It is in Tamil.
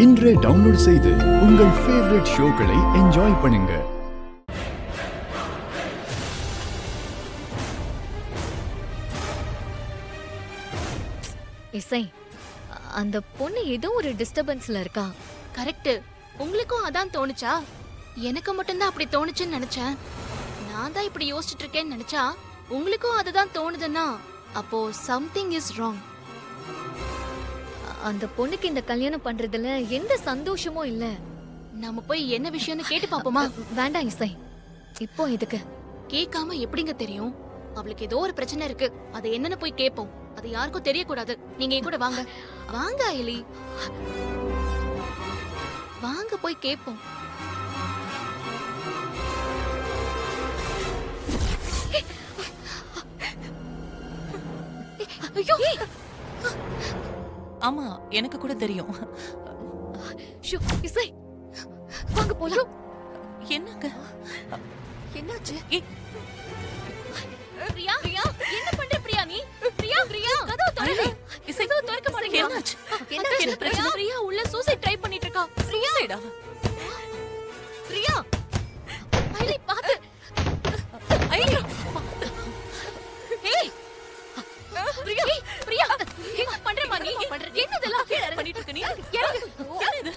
இன்றே டவுன்லோட் செய்து உங்கள் ஃபேவரட் ஷோக்களை என்ஜாய் பண்ணுங்க. இசை, அந்த பொண்ணு ஏதோ ஒரு டிஸ்டர்பன்ஸ்ல இருக்கா. கரெக்ட். உங்களுக்கும் அதான் தோணுச்சா? எனக்கு மட்டும்தான் அப்படி தோணுச்சுன்னு நினைச்சேன். நான் தான் இப்படி யோசிச்சுட்டு இருக்கேன்னு நினைச்சா உங்களுக்கும் அதுதான் தோணுதுன்னா அப்போ சம்திங் இஸ் ராங். அந்த பொண்ணுக்கு இந்த கல்யாணம் பண்றதுல எந்த சந்தோஷமும் இல்ல. நாம போய் என்ன விஷயம்னு கேட்டு பாப்போமா? வேண்டாம் இசை, இப்போ எதுக்கு? கேட்காம எப்படிங்க தெரியும்? அவளுக்கு ஏதோ ஒரு பிரச்சனை இருக்கு. அது என்னன்னு போய் கேட்போம். அது யாருக்கும் தெரியக்கூடாது. நீங்க என் கூட வாங்க. வாங்க ஐலி, வாங்க போய் கேட்போம். ஐயோ, ஆமா, எனக்கு கூட தெரியும். ஷோ, இசை, வாங்க போலாம். என்னங்க என்னாச்சு? ஏய், பிரியா, பிரியா, என்ன பண்ற பிரியா நீ? பிரியா, பிரியா, கதவு திறங்க. இசை, கதவு திறக்க மாட்டேங்க. என்னாச்சு? என்னாச்சு? என்ன பிரச்சனை? பிரியா உள்ள சூசைட் ட்ரை பண்ணிட்டு இருக்கா. சூசைடா? பிரியா, ஐலி பாத்து. ஐயோ, ஏய், பிரியா, பிரியா, என்ன பண்றமா நீ? என்னதெல்லாம் பண்ணிட்டு இருக்க நீ? இறங்கு. என்ன இது?